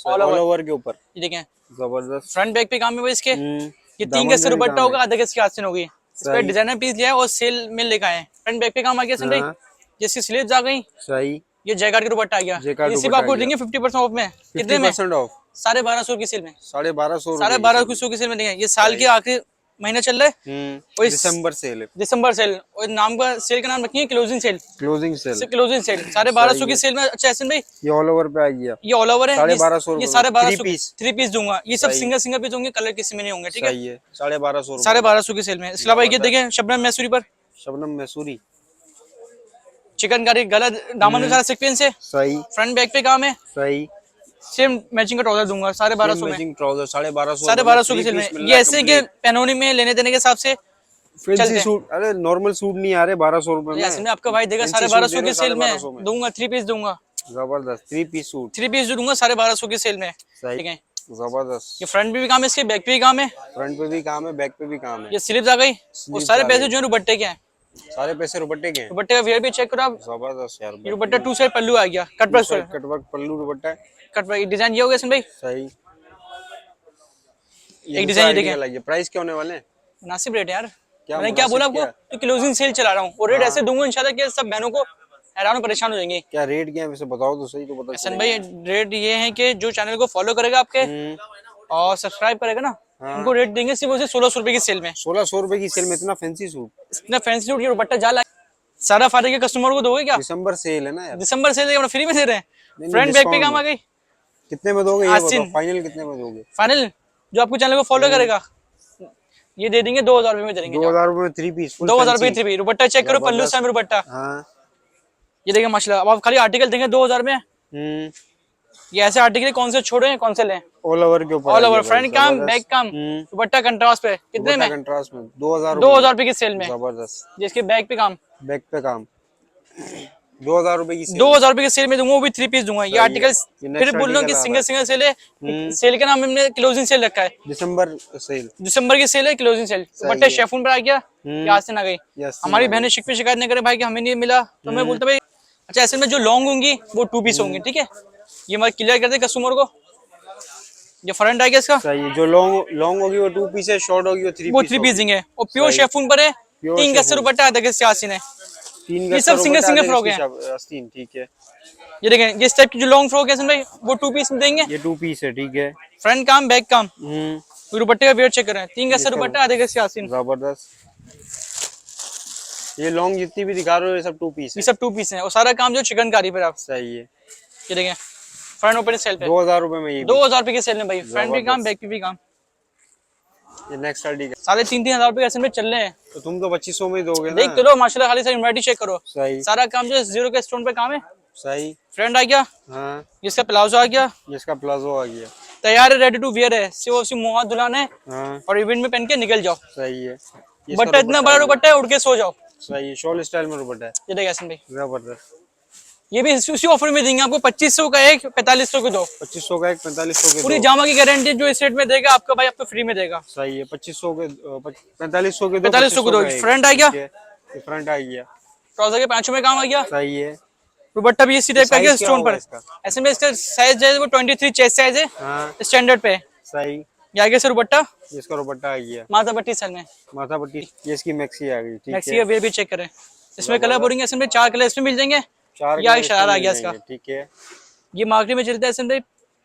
All over के ऊपर। ये देखें जबरदस्त। फ्रंट बैक पे काम है भाई इसके। ये 3 दामन गज से में भी दुपट्टा काम होगा, है। आधा गज की आस्तीन होगी। इस पे डिजाइनर पीस लिया है और सेल में लेकर आए हैं। फ्रंट बैक पे काम आ गया सन भाई, हाँ। जिसकी स्लीव्स आ गई। सही। ये जैकार्ड का दुपट्टा आ गया, जैकार्ड ये सिर्फ दुपट्टा आ आपको गया। देंगे 50% ऑफ में। कितने में? 50% ऑफ। 1250 की सेल में। 1250 1250 की सेल में देंगे। ये साल के आखिरी महीना चल रहा है और दिसंबर सेल है। दिसंबर सेल, और नाम का सेल का नाम रखिए closing sale. Closing sale. Closing sale 1250 की सेल में। अच्छा ऐसे भाई ये ऑल ओवर पे आ गया। ये ऑल ओवर है। 1250 ये रुपए 1250 थ्री पीस दूंगा। ये सब सही। सिंगल सिंगल पीस होंगे, कलर किसी में नहीं होंगे। ठीक है, सही है। 1250 1250 की सेल में। इसके अलावा ये देखें शबनम मैसूरी पर शबनम मैसूरी। चिकनकारी गला, दामन में सारा सीक्वेंस है। सही। फ्रंट बैक पे काम है। सही। सेम मैचिंग का ट्राउजर दूंगा 1250 में। मैचिंग ट्राउजर 1250 1250 की सेल में। ये ऐसे के पैनोनी में लेने देने के हिसाब से फैंसी सूट। अरे नॉर्मल सूट नहीं आ रहे 1200 रुपए में। ऐसे में आपका भाई देगा 1250 की सेल में दूंगा। 3 पीस दूंगा। जबरदस्त 3 पीस सूट। 3 पीस दूंगा 1250 की सेल में। सही। ठीक है, जबरदस्त। ये फ्रंट पे भी काम है, इसके बैक पे भी काम है। फ्रंट पे भी काम है, बैक पे भी काम है। ये स्लीव्स आ गई और सारे पैसे जो है दुपट्टे के हैं। सारे पैसे दुपट्टे के हैं। दुपट्टे का वेयर भी चेक करो आप। जबरदस्त यार। ये दुपट्टा 2 साइड पल्लू आ गया, कट वर्क। कटवर्क पल्लू दुपट्टा है। कट वर्क डिजाइन ये हो गया इसमें भाई। सही। एक डिजाइन ये देखें। प्राइस क्या होने वाले हैं? मुनासिब रेट है यार। क्या मैंने क्या बोला आपको, तो क्लोजिंग सेल चला रहा हूँ और रेट ऐसे दूंगा इंशाल्लाह कि सब बहनों को हैरान और परेशान हो जाएंगे। क्या रेट क्या है वैसे बताओ तो सही, तो पता हसन भाई रेट ये है कि जो चैनल को फॉलो करेगा आपके और सब्सक्राइब करेगा ना, उनको रेट देंगे सिर्फ 1600 रुपए की सेल में। 1600 रुपए की सेल में इतना फैंसी सूट। इतना फैंसी सूट, ये दुपट्टा जाला सारा फायदा के कस्टमर को दोगे क्या? दिसंबर सेल है ना यार। दिसंबर सेल फ्री में दे रहे हैं। फ्रंट बैक पे काम आ गई। कितने में दोगे ये बताओ, फाइनल कितने में दोगे? फाइनल जो आपको चैनल को फॉलो करेगा ये दे देंगे 2000 रुपए में दे देंगे। 2000 रुपए में 3 पीस। 2000 रुपए 3 पीस। दुपट्टा चेक करो, पल्लू सा में दुपट्टा। ये देखिए माशाल्लाह। अब आप खाली आर्टिकल देंगे 2000 में। ये ऐसे आर्टिकल कौन से छोड़े हैं कौन से लें? ऑल ओवर के ऊपर। ऑल ओवर फ्रंट काम बैक काम दुपट्टा कंट्रास्ट पे। कितने में? कंट्रास्ट में 2000 रुपए की सेल में। जबरदस्त। जिसके बैक पे काम, बैक पे काम 2000 रुपए की सेल। 2000 रुपए की सेल में दूंगा, वो भी 3 पीस दूंगा। ये आर्टिकल फिर बोल रहा हूँ कि सिंगल सिंगल सेल है। सेल का नाम हमने क्लोजिंग सेल रखा है। दिसंबर सेल। दिसंबर की सेल है, क्लोजिंग सेल। दुपट्टे शेफून पर आ गया, यहाँ से ना गई। हमारी बहनें शिकायत नहीं करे भाई कि हमें नहीं मिला, तो मैं बोलता भाई अच्छा ऐसे में जो लॉन्ग होंगी वो 2 पीस होंगे। ठीक है, ये मैं क्लियर कर दे कस्टमर को। ये फ्रंट आ गया इसका। सही। जो लॉन्ग होगी वो 2 पीस है, शॉर्ट होगी वो 3 पीस देंगे। और प्योर शेफून पर है। 3 गज से दुपट्टा आधा गज से आस्तीन है। 3 ये सब सिंगल सिंगल फ्रॉक है। आस्तीन ठीक है। ये देखें इस टाइप की जो लॉन्ग फ्रॉक है भाई वो 2 पीस में देंगे। ये 2 पीस है ठीक है। फ्रंट काम बैक काम। दुपट्टे का वेयर चेक करें, 3 गज से दुपट्टा आधे गज से आस्तीन। जबरदस्त। ये लॉन्ग जितनी भी दिखा रहे हो ये सब 2 पीस है। ये सब 2 पीस हैं और सारा काम जो चिकनकारी पर आप। सही है। ये देखें फ्रंट ओपन सेल पे 2000 रुपए में। ये 2000 रुपए की सेल में भाई। फ्रंट भी काम बैक भी काम। ये नेक्स्ट आर्टिकल 3500 रुपए ऐसे में चल रहे हैं। तो तुम तो 2500 में ही दोगे ना। देख तो लो माशाल्लाह, खाली सारी इन्वर्टी चेक करो। सही। सारा काम जो जीरो के स्टोन पे काम है। सही। फ्रंट आ गया। हाँ। इसका प्लाजो आ गया। इसका प्लाजो आ गया। तैयार है, रेडी टू वियर है। सिर्फ मुंह हाथ धुलाना है हाँ। और इवेंट में पहन के निकल जाओ। सही है। दुपट्टा इतना बड़ा दुपट्टा है, उड़ के सो जाओ। सही है। शॉल स्टाइल में दुपट्टा है। ये देखिए हसन भाई, जबरदस्त। ये भी उसी ऑफर में देंगे आपको। 2500 का एक, 4500 के दो। 2500 का एक, 4500 के पूरी दो। जामा की गारंटी जो इस रेट में देगा आपका भाई, आपको फ्री में देगा। सही है। 2500 के 4500 के दो। 4500 के दो। फ्रंट आ गया। फ्रंट आ गया। ट्राउजर के पांचों में काम आ गया। सही है। दुपट्टा भी इसी टाइप का गया स्टोन पर। ऐसे में इसका साइज जो है वो 23 चेस्ट साइज है। हाँ। स्टैंडर्ड पे। सही। ये आगे से दुपट्टा, इसका दुपट्टा आ गया। माथा पट्टी सल में। माथा पट्टी। ये इसकी मैक्सी आ गई। ठीक मैक्सी का वेयर भी चेक करें। इसमें कलर बोरिंग है, इसमें 4 कलर इसमें मिल जाएंगे। 4 या शरारा आ गया इसका। ठीक है। ये मार्केट में चलता है इसमें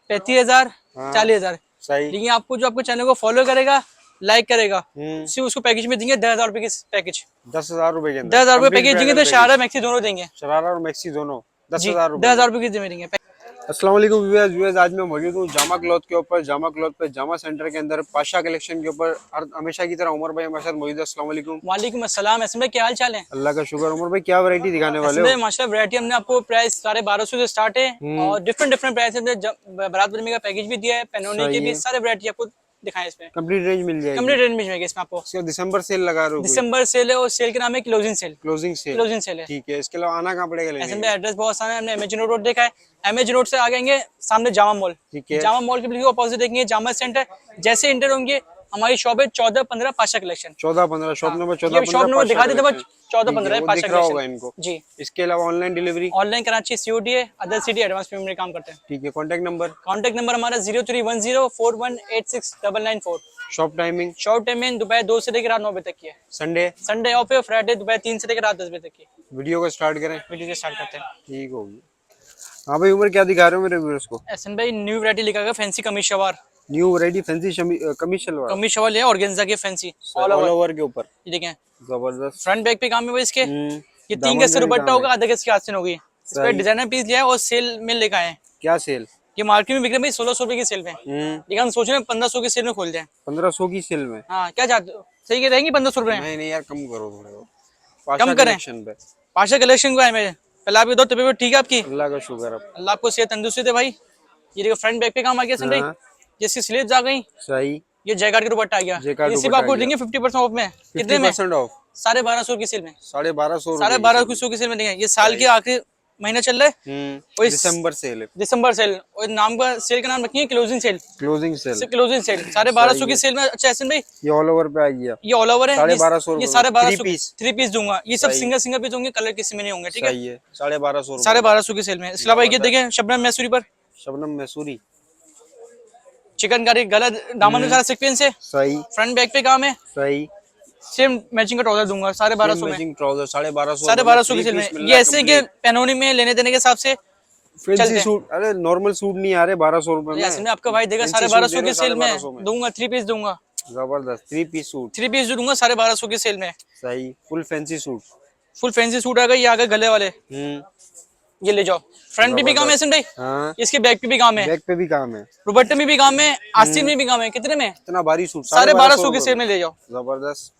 35,000 40,000। सही। लेकिन आपको जो आपको चैनल को फॉलो करेगा, लाइक करेगा, सिर्फ उसको पैकेज में देंगे 10,000 रुपए की पैकेज। 10,000 रुपए के अंदर 10,000 रुपए पैकेज देंगे तो शरारा मैक्सी दोनों देंगे। शरारा और मैक्सी दोनों 10,000 रुपए। 10,000 रुपए की देंगे। अस्सलाम वालेकुम व्यूअर्स, आज मैं मौजूद हूँ जामा क्लॉथ के ऊपर। जामा क्लॉथ पे जामा सेंटर के अंदर पाशा कलेक्शन के ऊपर हमेशा की तरह उमर भाई हमारे साथ मौजूद है। अस्सलाम वालेकुम। वालेकुम अस्सलाम। ऐसे में क्या हाल चाल है? अल्लाह का शुक्र। उमर भाई क्या वैरायटी दिखाने वाले हो? माशाल्लाह वैरायटी हमने आपको प्राइस 1250 से स्टार्ट है और डिफरेंट प्राइस है। बारात बजने का पैकेज भी दिया है, पेनोनी के भी सारे वैरायटी आपको दिखाएं। इसमें कंप्लीट रेंज मिल जाएगी। कंप्लीट रेंज मिलेगी इसमें आपको। दिसंबर सेल लगा रहे हो? दिसंबर सेल है और सेल का नाम है closing sale. Closing sale. Closing sale है। ठीक है। इसके अलावा आना कहाँ पड़ेगा लेने? ऐसे में एड्रेस बहुत आसान है। हमने एमएजी रोड देखा है। एमएजी रोड से आ गएंगे सामने जामा मॉल। ठीक है। जामा मॉल के बिल्कुल अपोजिट देखेंगे जामा सेंटर। जैसे इंटर होंगे हमारी शॉप है 14-15 पाशा कलेक्शन। 14-15 शॉप नंबर ये 14-15 शॉप नंबर दिखा देते बस, 14-15 है वो पाशा दिख रहा होगा कलेक्शन इनको। जी। इसके अलावा online delivery? Online Karachi COD है, अदर सिटी एडवांस पेमेंट में काम करते हैं। ठीक है, कॉन्टैक्ट नंबर? कॉन्टैक्ट नंबर हमारा 031041869994। Shop timing? शॉप टाइमिंग दोपहर 2 से लेकर रात 9 बजे तक की है। संडे? संडे ऑफ है, फ्राइडे दोपहर 3 से लेकर रात 10 बजे तक की। वीडियो को स्टार्ट करें? वीडियो से स्टार्ट करते हैं। ठीक होगी। हाँ भाई उमर, क्या दिखा रहे हो मेरे व्यूअर्स को? एहसन भाई न्यू वैरायटी लिखा गया फैंसी कमीज शलवार। न्यू वैरायटी फैंसी कमीज शलवार? कमीज शलवार है ऑर्गेन्जा के फैंसी ऑल ओवर के ऊपर? ये देखें, जबरदस्त। फ्रंट बैक पे काम है भाई इसके। ये 3 दामन गज से पे भी दुपट्टा काम होगा, आधा गज की आस्तीन होगी। इस पे डिजाइनर पीस लिया है और सेल में लेकर आए हैं। क्या सेल? ये मार्केट में बिक रहे हैं भाई 1600 रुपए की सेल में, लेकिन हम सोच रहे हैं 1500 की सेल में खोल जाए। 1500 की सेल में? हाँ, क्या चाहते हो? सही कह रहेंगे 1500 रुपए में? नहीं नहीं यार, कम करो थोड़े और। कम करें? पाशा कलेक्शन को है मेरे, पहले आप ये दो तबीयत ठीक है आपकी? अल्लाह का शुक्र है। अल्लाह आपको सेहत तंदुरुस्ती दे भाई। ये देखो फ्रंट बैक पे काम आ गया सन भाई, जिसकी स्लीव्स आ गई। सही। ये जैकार्ड के दुपट्टा आ गया, इसी पे आपको देंगे 50% ऑफ में। कितने में? 50% ऑफ। 1250 की सेल में। 1250 1250 की सेल में देंगे। ये साल के आखिरी महीना चल रहा है, दिसंबर सेल है। दिसंबर सेल। और नाम का सेल का नाम रखिए closing sale. Closing sale? Closing sale 1250 की सेल में। अच्छा ऐसे भाई ये ऑल ओवर पे आ गया? ये ऑल ओवर है। 1250 ये 1250 पीस? 3 पीस दूंगा। ये सब सिंगल सिंगल पीस होंगे, कलर किसी में नहीं होंगे। ठीक है, 1250। 1250 की सेल में। इसके अलावा ये देखें शबनम मैसूरी पर, शबनम मैसूरी चिकनकारी गला दामन में सारा सीक्वेंस है। सही। फ्रंट बैक पे काम है। सही। सेम मैचिंग का ट्राउजर दूंगा 1250 में। Matching trouser 1250। 1250 की सेल में। ये ऐसे कि पेनोनी में लेने देने के हिसाब से फैंसी सूट। अरे नॉर्मल सूट नहीं आ रहे 1200 रुपए में। ऐसे में आपका भाई देगा 1250 की सेल में दूंगा। 3 पीस दूंगा। जबरदस्त 3 पीस सूट। 3 पीस दूंगा 1250 की सेल में। सही। Full fancy suit. Full fancy suit आ गए। ये आ गए गले वाले, ये ले जाओ। फ्रंट पे भी काम है ऐसे भाई। हाँ। इसके बैक पे भी काम है। बैक पे भी काम है। दुपट्टे में भी काम है, आस्तीन में भी काम है। कितने में? इतना भारी सूट 1250 की सेल में ले जाओ। जबरदस्त।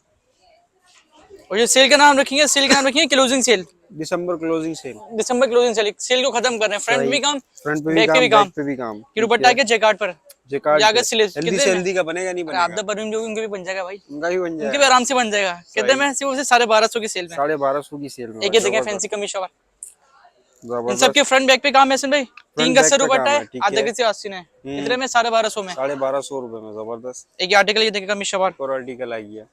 और ये सेल का नाम रखेंगे, सेल का नाम रखेंगे क्लोजिंग सेल। दिसंबर क्लोजिंग सेल। दिसंबर क्लोजिंग सेल। सेल को खत्म कर रहे हैं। फ्रंट भी काम, फ्रंट पे बैक पे भी काम। बैक पे भी काम। ये दुपट्टा के जैकार्ड पर, जैकार्ड ये आगे स्लीव्स। जल्दी का बनेगा नहीं बनेगा? आप द बरून जो उनके भी बन जाएगा भाई, उनका भी बन उनके जाएगा। भी आराम से बन जाएगा। कितने में? सिर्फ उसे 1250 की सेल में। 1250 की सेल में। एक ये देखें फैंसी कमीज शलवार। इन जबरदस्त। सबके फ्रंट बैक पे काम है भाई। 3 गज से बैक पे दुपट्टा काम है, है, ठीक आधा है। गज से आस्तीन है। कितने में? 1250 में। 1250 रुपए में। जबरदस्त। एक आर्टिकल ये देखें कमीज शलवार। और आर्टिकल आ गया।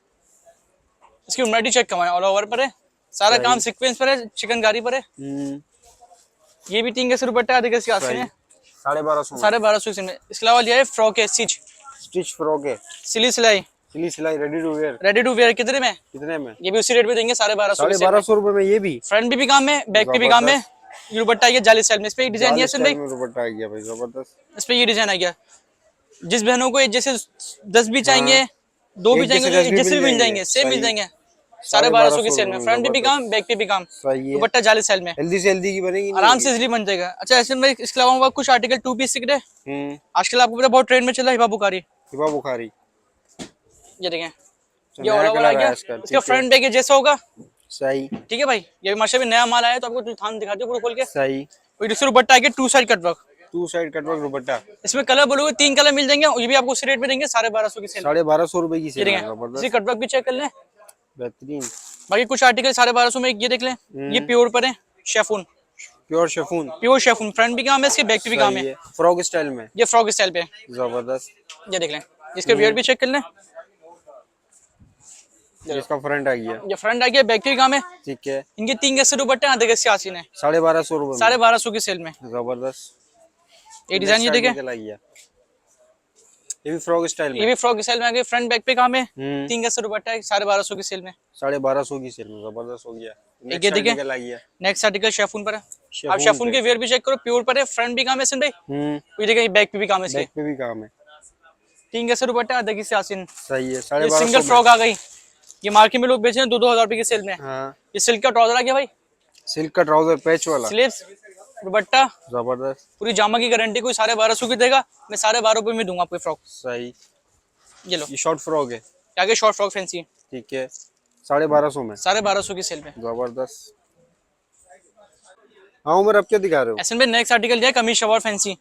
इसकी ह्यूमिडिटी चेक करवाएं, ऑल ओवर पर है सारा काम, सीक्वेंस पर है, चिकनकारी पर है। ये भी 3 गज से दुपट्टा, आधे गज की आस्तीन है। 1250। 1250 में। इसके अलावा लिया है फ्रॉक है, स्टिच फ्रॉक है, सिली सिलाई, सिली सिलाई, ready to wear. Ready to wear. कितने में? कितने में? ये भी उसी रेट पे देंगे 1250 1250 रुपए में। ये भी फ्रंट पे भी काम है, बैक पे भी काम है। ये दुपट्टा ये जाली स्टाइल में। इस पे डिजाइन है भाई, दुपट्टा आ गया भाई। जबरदस्त। इस पे ये डिजाइन आ गया। जिस बहनों को जैसे 10 भी चाहिए, 2 भी चाहिए, जैसे भी मिल जाएंगे, सेम मिल जाएंगे। 1250 की सेल में। फ्रंट पे भी काम, बैक पे भी काम। सही है। दुपट्टा जाली स्टाइल में, जल्दी से जल्दी की बनेगी, आराम से इजीली बन जाएगा। अच्छा ऐसे में इसके अलावा कुछ आर्टिकल 2 पीस सीख रहे। आजकल आपको पता बहुत ट्रेंड में चल रहा है हिबा बुखारी। हिबा बुखारी ये देखें, ये ऑल ओवर आ गया। इसका फ्रंट बैक जैसा होगा। सही। ठीक है भाई, ये माशाल्लाह नया माल आया तो आपको थान दिखाते हो पूरा खोल के। सही। और दूसरा दुपट्टा आ गया 2 साइड कटवर्क। 2 साइड कटवर्क दुपट्टा। इसमें कलर बोलोगे 3 कलर मिल जाएंगे। ये भी आपको उसी रेट में देंगे 1250 की सेल। 1250 रुपए की सेल। इसी कटवर्क भी चेक कर लें, बेहतरीन। बाकी कुछ आर्टिकल 1250 में। ये देख लें, ये प्योर पर है, chiffon, pure chiffon. Pure chiffon. Front भी काम है, इसके बैक पे भी काम है। फ्रॉक स्टाइल में, ये फ्रॉक स्टाइल पे। जबरदस्त। ये देख लें, इसके वेयर भी चेक कर लें। इसका फ्रंट आ गया। ये फ्रंट आ गया, बैक पे भी काम है। ठीक है। इनके 3 गज से दुपट्टे, आधे गज से आसीन है। 1250 रुपए। 1250 की सेल में। जबरदस्त। ये डिजाइन ये देखें, ये भी फ्रॉक स्टाइल में। ये भी फ्रॉक स्टाइल में आ गया। फ्रंट बैक पे काम है, 3 गज से दुपट्टा है, 1250 की सेल में। 1250 की सेल में। जबरदस्त हो गया। एक ये देखें, नेक्स्ट आर्टिकल शेफून पर है। आप शेफून के वेयर भी चेक करो, प्योर पर है। फ्रंट भी काम है सिंध भाई। ये देखें, बैक पे भी काम है इसके। बैक पे भी काम है। 3 गज से दुपट्टा, आधे गज से आसीन। सही है। ये 1250 सिंगल फ्रॉक आ गई। ये मार्केट में लोग बेच रहे हैं 2-2 हजार रुपए की सेल में। हाँ। ये सिल्क का ट्राउजर आ गया भाई, सिल्क का ट्राउजर पैच वाला, स्लीव्स, दुपट्टा, जबरदस्त। पूरी जामा की गारंटी। कोई 1250 की देगा, मैं 12.5 रुपए में दूंगा आपको फ्रॉक। सही। ये लो, ये शॉर्ट फ्रॉक है। आगे शॉर्ट फ्रॉक फैंसी, ठीक है। 1250 में। 1250 की सेल में। जबरदस्त। हाँ उमर, अब क्या दिखा रहे हो? ऐसे में नेक्स्ट आर्टिकल लिया है कमीज शलवार फैंसी।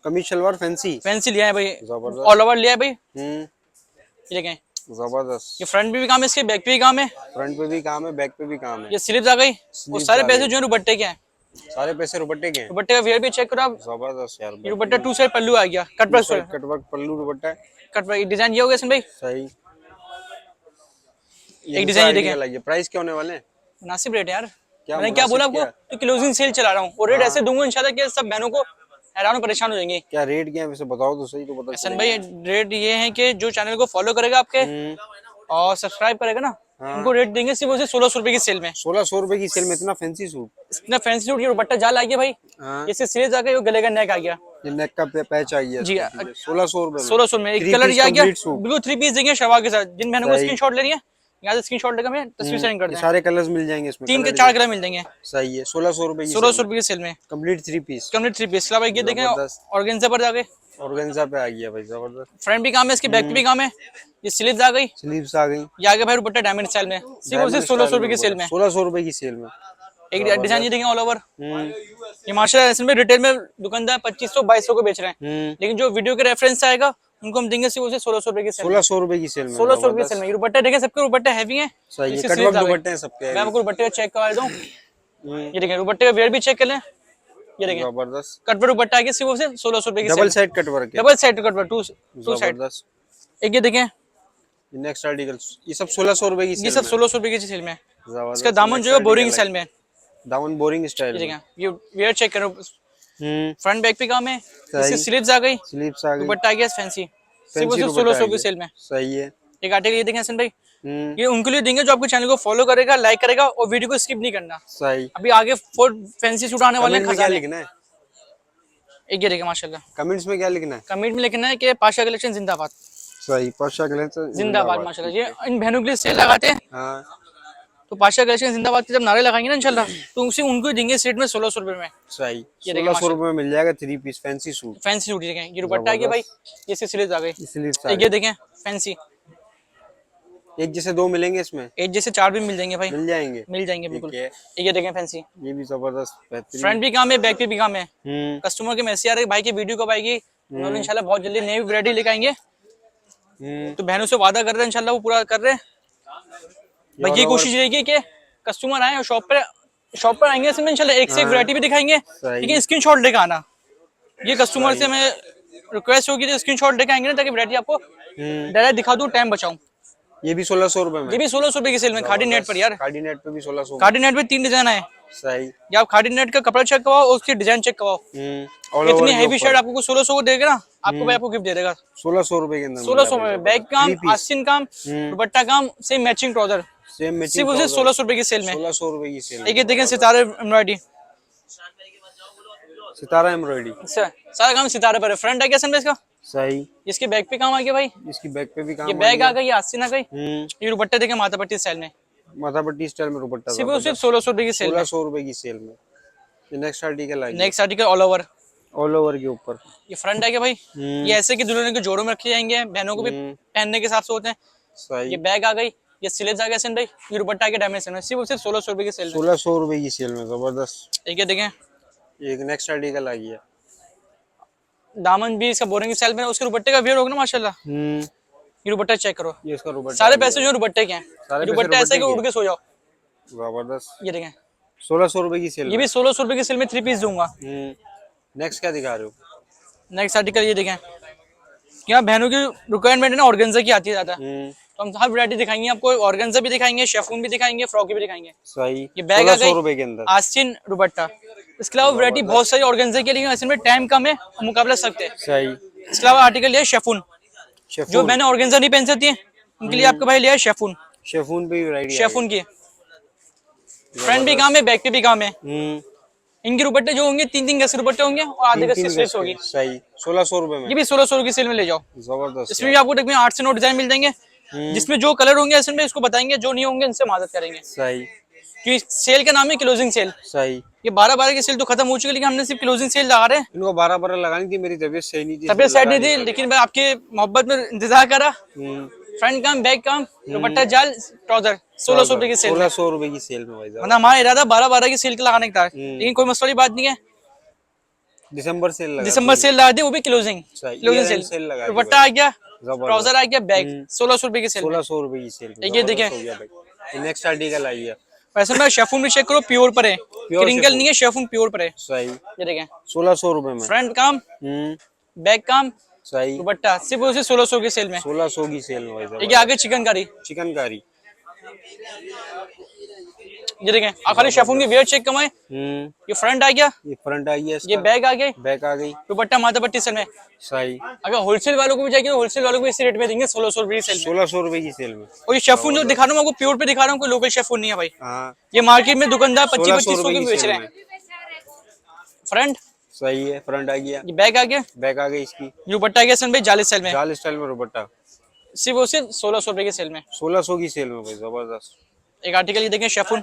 कमीज शलवार फैंसी, फैंसी लिया है भाई, जबरदस्त। ऑल ओवर लिया है भाई। हम्म, ये देखें, जबरदस्त। ये फ्रंट पे भी काम है, इसके बैक पे भी काम है। फ्रंट पे भी काम है, बैक पे भी काम है। ये स्लीव्स आ गई। और सारे पैसे जो है दुपट्टे के हैं। सारे पैसे दुपट्टे के हैं। दुपट्टे का वेयर भी चेक करो आप। जबरदस्त यार। ये दुपट्टा 2 साइड पल्लू आ गया, कट वर्क। कटवर्क पल्लू दुपट्टा है। कट वर्क डिजाइन ये हो गया हसन भाई। सही। एक डिजाइन ये देखें, लगी, प्राइस क्या होने वाले हैं? मुनासिब रेट है यार। क्या मैंने क्या बोला आपको, मुनासिब तो क्लोजिंग सेल चला रहा हूँ और रेट हाँ। ऐसे दूंगा इंशाल्लाह कि सब बहनों को हैरान और परेशान हो जाएंगे। क्या रेट क्या है वैसे बताओ तो सही, तो पता हसन चलेगा। भाई रेट ये है कि जो चैनल को फॉलो करेगा आपके और सब्सक्राइब करेगा ना, हाँ। उनको रेट देंगे सिर्फ उसे 1600 रुपए की सेल में। 1600 रुपए की सेल में इतना फैंसी सूट? इतना फैंसी सूट, ये दुपट्टा जाल आ गया भाई, हाँ। इससे सिरे आ गया, ये गले का नेक आ गया ये नेक का पैच आ गया जी। 1600 रुपए में। 1600 में एक थ्री कलर पीस ये आ गया, कंप्लीट सूट। बिल्कुल 3 पीस देंगे शलवार के साथ। जिन बहनों को सही। स्क्रीनशॉट ले रही है यहाँ से स्क्रीनशॉट लेकर मैं तस्वीर सेंड कर ये दें। सारे कलर्स मिल जाएंगे इसमें? 3 के 4 कलर मिल जाएंगे। सही है। 1600 रुपए की 1600 रुपए की सेल में कंप्लीट 3 पीस। Complete 3 piece. भाई ये देखें जबरदस्त। ऑर्गेन्जा पर आ गए, ऑर्गेन्जा पे आ गया भाई, जबरदस्त। फ्रंट भी काम है, इसके बैक पे भी काम है। ये स्लीव्स आ गई, स्लीव्स आ गई। ये आ गया भाई दुपट्टा डायमंड स्टाइल में, सिर्फ और सिर्फ 1600 रुपए की सेल में। 1600 रुपए की सेल में। एक डिजाइन ये देखें ऑल ओवर, हम्म ये माशाल्लाह इसमें रिटेल में दुकानदार 2500 2200 को बेच रहे हैं, लेकिन जो वीडियो के रेफरेंस से आएगा उनको हम देंगे सिर्फ उसे 1600 रुपए की सेल में। 1600 रुपए की सेल में। 1600 रुपए की सेल में। ये दुपट्टे देखें, सबके दुपट्टे हैवी हैं। सही है। इसके कटवर्क sleeves आ गए। दुपट्टे हैं सबके। मैं आपको दुपट्टे का चेक करवा दूं, ये देखें दुपट्टे का वेयर भी चेक कर लें। ये देखें जबरदस्त। कटवर्क दुपट्टा आ गया सिर्फ उसे 1600 रुपए की डबल सेल। साइड कटवर्क है। Double side cutwork, two side. जबरदस्त। एक ये देखें, नेक्स्ट आर्टिकल ये सब 1600 रुपए की ये सेल सब में। 1600 रुपए की सेल में। जबरदस्त। इसका दामन जो है बोरिंग स्टाइल में, दामन बोरिंग स्टाइल ये में। देखें ये वेयर चेक करो, फ्रंट बैक पे काम है। इससे सही। स्लीव्स आ गई, स्लीव्स आ गई। दुपट्टा आ गया फैंसी, सिर्फ फैंसी उसे दुपट्टा 1600 आ की गया। सेल में। सही है। एक आर्टिकल ये देखें हसन भाई, ये उनके लिए देंगे जो आपके चैनल को फॉलो करेगा, लाइक करेगा और वीडियो को स्किप नहीं करना। सही। अभी आगे 4 फैंसी सूट आने वाले हैं कमेंट में क्या खजाने। लिखना है? एक ये देखें माशाल्लाह, कमेंट्स में क्या लिखना है? कमेंट में लिखना है कि पाशा कलेक्शन जिंदाबाद। सही। पाशा कलेक्शन जिंदाबाद माशाल्लाह। ये इन बहनों के लिए सेल लगाते हैं, हाँ। तो पाशा कलेक्शन जिंदाबाद के जब नारे लगाएंगे ना इंशाल्लाह, तो उसे उनको देंगे सेट में 1600 रुपए में। सही। ये देखिए 1600 रुपए में मिल जाएगा 3 piece fancy suit. Fancy suit देखें, ये दुपट्टा आ गया भाई, ये स्लीव्स आ गई। स्लीव्स आ एक ये गई। देखें फैंसी, एक जैसे 2 मिलेंगे इसमें? एक जैसे 4 भी मिल जाएंगे भाई, मिल जाएंगे। मिल जाएंगे बिल्कुल। ठीक है। एक ये देखें फैंसी, ये भी जबरदस्त बेहतरीन। फ्रंट भी काम है, बैक पे भी काम है। हम्म कस्टमर के मैसेज आ रहे भाई की वीडियो कब आएगी, उन्होंने इंशाल्लाह बहुत जल्दी नई वैरायटी लेकर आएंगे। तो बहनों से वादा कर रहे हैं इंशाल्लाह वो पूरा कर रहे हैं भाई। ये कोशिश रहेगी कि कस्टमर आए और शॉप पर आएंगे इसमें इंशाल्लाह एक से एक वैरायटी भी दिखाएंगे, लेकिन स्क्रीनशॉट लेकर आना। ये कस्टमर से मैं रिक्वेस्ट होगी तो स्क्रीनशॉट लेकर आएंगे ना, ताकि वैरायटी आपको डायरेक्ट दिखा दूं, टाइम बचाऊं। ये भी 1600 रुपए में। ये भी 1600 रुपए की सेल में खादी नेट पर यार। खादी नेट पे भी 1600। खादी नेट पे 3 डिजाइन आए। सही। या आप खादी नेट का कपड़ा चेक करवाओ और उसकी डिजाइन चेक करवाओ। ऑल ओवर इतनी हैवी शर्ट आपको 1600 को देगा ना, आपको भाई आपको गिफ्ट दे देगा 1600 रुपए के अंदर। 1600 में। बैक काम, आस्तीन काम, दुपट्टा काम, same matching trouser, same matching. सिर्फ उसे 1600 रुपए की सेल में। 1600 रुपए की सेल। एक ये देखें सितारे एम्ब्रॉयडरी, सितारा एम्ब्रॉयडरी। सारा काम सितारे पर है। फ्रंट आ गया सन इसका, सही। इसके बैक पे काम आ गया भाई, इसकी बैक पे भी काम ये बैग आ गई, ये आस्तीन आ गई। गई। ये दुपट्टे देखें माथा पट्टी स्टाइल में, माथा पट्टी स्टाइल में दुपट्टा। सिर्फ और सिर्फ 1600 रुपए की सेल में। 1600 रुपए की सेल में। ये नेक्स्ट आर्टिकल आ गया next article all over, all over के ऊपर। ये फ्रंट आ गया भाई, ये ऐसे कि दुल्हन के जोड़ों में रखे जाएंगे, बहनों को भी पहनने के हिसाब से होते हैं। सही। ये बैग आ गई, ये स्लीव्स आ गया सन भाई, ये दुपट्टा आ गया डायमंड सन में, सिर्फ और सिर्फ 1600 रुपए की सेल में। 1600 रुपए की सेल में। जबरदस्त। एक ये देखें एक नेक्स्ट आर्टिकल आ गया। दामन भी इसका बोरिंग स्टाइल में, उसके दुपट्टे का वेयर होगा ना माशाल्लाह। ये दुपट्टा चेक करो, ये इसका दुपट्टा। सारे पैसे जो दुपट्टे के हैं, सारे ये पैसे दुपट्टा ऐसा है कि दुपट्टे उड़ के सो जाओ। जबरदस्त। ये देखें 1600 रुपए की सेल ये भी 1600 रुपए की सेल में 3 पीस दूंगा। में। नेक्स्ट क्या दिखा रहे हो? नेक्स्ट आर्टिकल ये देखें, यहाँ बहनों की रिक्वायरमेंट है ना ऑर्गेन्जा की आती है ज्यादा, तो हम हर वैरायटी दिखाएंगे आपको। ऑर्गेन्जा भी दिखाएंगे, शेफून भी दिखाएंगे, फ्रॉक भी दिखाएंगे। सही। ये बैग आ 1600 रुपए के गई, अंदर। आस्तीन दुपट्टा। इसके अलावा वैरायटी बहुत सारी ऑर्गेन्जा के लिए, ऐसे में टाइम कम है, हम मुकाबला सकते हैं। सही। इसके अलावा आर्टिकल ये शेफून, शेफून। जो मैंने ऑर्गेन्जा नहीं पहन सकती है उनके लिए आपका भाई लिया है शेफून। शेफून पे भी वैरायटी। शेफून की फ्रंट भी काम है, बैक पे भी काम है। इनके दुपट्टे जो होंगे 3-3 गज के दुपट्टे होंगे और आधे गज की स्लीव्स होगी। सही। 1600 रुपए में। ये भी 1600 की सेल में ले जाओ। जबरदस्त। इसमें भी आपको देखिए 8 से 9 डिजाइन मिल जाएंगे, जिसमें जो कलर होंगे इसमें इसको बताएंगे, जो नहीं होंगे इनसे मदद करेंगे। सही। क्योंकि सेल का नाम है क्लोजिंग सेल। सही। ये 12-12 की सेल तो खत्म हो चुकी है, लेकिन हमने सिर्फ क्लोजिंग सेल लगा रहे हैं। इनको 12 लगानी थी, मेरी तबीयत सही नहीं थी। तबीयत सेट नहीं थी, लेकिन मैं आपके मोहब्बत में इंतजार करा। फ्रंट काम, बैक काम, दुपट्टा जाल, ट्राउजर, 1600 रुपए की सेल में। 1600 रुपए की सेल में भाई। मतलब हमारा इरादा 12-12 की सेल का लगाने का था, लेकिन कोई मसला बात नहीं है। दिसंबर सेल लगा। दिसंबर सेल लगा दी, वो भी क्लोजिंग क्लोजिंग सेल लगा दी दुपट्टा आ गया, जबरदस्त। ट्राउजर आ गया, बैग 1600 रुपए की सेल में। 1600 रुपए की सेल में। ये देखें, नेक्स्ट आर्टिकल आई है। वैसे मैं शेफून भी चेक करो, प्योर पर है, क्रिंकल शेफून। नहीं है, शेफून प्योर पर है। सही। ये देखें 1600 रुपए में। फ्रंट काम, हम्म बैक काम, सही। दुपट्टा सिर्फ उसे 1600 की सेल में। 1600 की सेल में भाई एक साहब। ये आगे चिकनकारी, चिकनकारी। ये देखें आप खाली शेफून की वेयर चेक कमाए। ये फ्रंट आ गया, ये फ्रंट आई है ये इसका। बैक आ गई, बैक आ गई। दुपट्टा माथा पट्टी सेल में। सही। अगर होलसेल वालों को भी चाहिए तो होलसेल वालों को इसी रेट में देंगे 1600 रुपये की सेल में। 1600 रुपए की सेल में। और ये शेफून जो दिखा रहा हूँ आपको प्योर पे दिखा रहा हूँ, कोई लोकल शेफून नहीं है भाई। हाँ। ये मार्केट में दुकानदार 1600 2500 रुपए की की बेच सेल रहे में। हैं। फ्रंट, सही है, फ्रंट आ गया। ये बैक आ गया, बैक आ गई इसकी। दुपट्टा आ गया सन भाई जाली सेल में। जाल स्टाइल में दुपट्टा। सिर्फ और सिर्फ 1600 रुपये की सेल में। 1600 की सेल में भाई जबरदस्त। एक आर्टिकल ये देखें शेफून,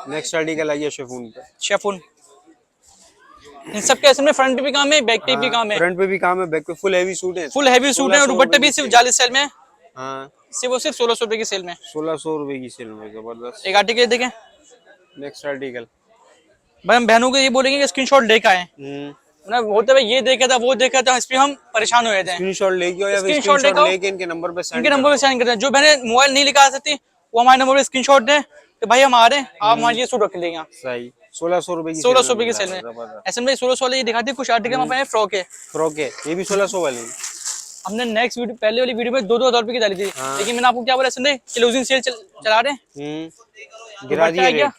नेक्स्ट आर्टिकल आई है शेफून पे। शेफून इन सब के असल में फ्रंट पे भी काम है, बैक पे भी काम है। फ्रंट पे भी काम है, बैक पे फुल हैवी सूट है। फुल हैवी सूट है और दुपट्टे भी सिर्फ जाली सेल में। हाँ। सिर्फ और सिर्फ 1600 रुपये की सेल में। 1600 रुपए की सेल में जबरदस्त। एक आर्टिकल ये देखें नेक्स्ट आर्टिकल। भाई, हम बहनों को ये बोलेंगे कि स्क्रीनशॉट लेकर आए ना, होता है ये देखा था वो देखा था, इस पे हम परेशान हो गए थे। स्क्रीनशॉट लेके आओ या फिर स्क्रीनशॉट स्क्रीनशॉट लेके इनके नंबर पे सेंड इनके नंबर पे सेंड करते हैं। जो बहने मोबाइल नहीं लेकर आ सकती वो हमारे नंबर पे स्क्रीनशॉट दें कि भाई हम आ रहे हैं, आप हमारे ये सूट रख लेंगे। सही। 1600 रुपए की 1600 रुपये की सेल में। जबरदस्त। ऐसे में 1600 वाले ये दिखाते हैं, कुछ आर्टिकल हमारे फ्रॉक है। फ्रॉक है, ये भी 1600 वाली। हमने नेक्स्ट वीडियो पहले वाली वीडियो में 2-2 हज़ार रुपए की डाली थी, लेकिन मैंने आपको क्या बोला, संडे क्लोजिंग सेल चला रहे हैं। गिरा दिए क्या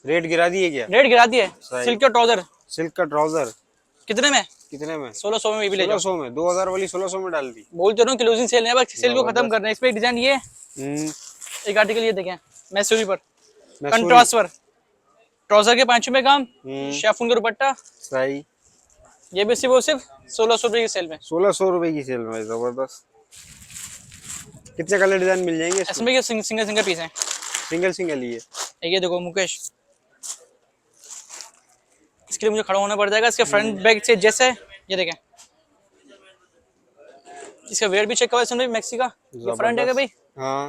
रेट गिरा दिए क्या? रेट गिरा दिए। सिल्क का ट्राउजर, सिल्क का ट्राउजर कितने में? कितने में? 1600 में भी ले जाओ। 1600 में। 2000 वाली 1600 में डाल दी। बोलते रहो क्लोजिंग सेल है, बस सेल को खत्म कर रहे हैं। इस पे डिजाइन ये एक आर्टिकल ये देखें मैसूरी पर कंट्रास्ट पर, ट्राउजर के 5 में काम, शेफून का दुपट्टा। सही। ये भी सिर्फ और सिर्फ 1600 रुपये की सेल में। 1600 रुपए की सेल में जबरदस्त। कितने कलर डिजाइन मिल जाएंगे इसमें? इसमें सिंगल सिंगल पीस है, सिंगल सिंगल ही है। एक ये देखो मुकेश, इसके लिए मुझे खड़ा होना पड़ जाएगा। इसके फ्रंट बैक से जैसे ये देखें, इसका वेयर भी चेक करो इसमें मैक्सी का। ये फ्रंट है भाई, हाँ।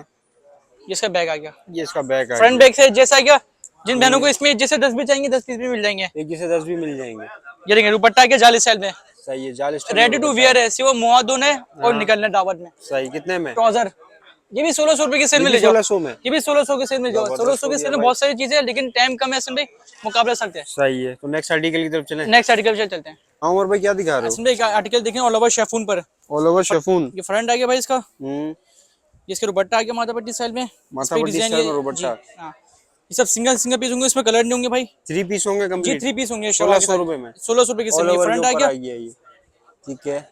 ये इसका बैग आ गया, ये इसका बैक आ फ्रंट गया। बैक से जैसा आ गया। जिन बहनों को इसमें जैसे 10 भी चाहिए 10 पीस भी मिल जाएंगे। एक से 10 भी मिल जाएंगे। ये देखें दुपट्टा आ गया जाली स्टाइल में, सही है। जाल रेडी टू वियर है, सिर्फ मुआदुन है और निकलने दावत में। सही। कितने में? ट्राउजर ये भी 1600 रुपये की सेल में ले जाओ। 1600 में। ये भी 1600 की सेल में जाओ। 1600 की सेल में बहुत सारी चीजें हैं, लेकिन टाइम कम है संडे, मुकाबला सकते हैं। सही है। तो नेक्स्ट आर्टिकल की तरफ चलें। नेक्स्ट आर्टिकल पे चलते हैं। हाँ उमर भाई क्या दिखा रहे हो? इसमें एक आर्टिकल देखें ऑल ओवर शेफून पर, ऑल ओवर शेफून। ये फ्रंट आ गया भाई इसका, हम्म। ये इसका दुपट्टा आ गया माथा पट्टी स्टाइल में। माथा पट्टी स्टाइल में दुपट्टा। हाँ, ये सब सिंगल सिंगल पीस होंगे, इसमें कलर नहीं होंगे भाई। 3 पीस होंगे जी कंप्लीट। 3 पीस होंगे 1600 रुपए में। 1600 रुपये की सेल ऑल में। ओवर फ्रंट आ गया, ये। ठीक है।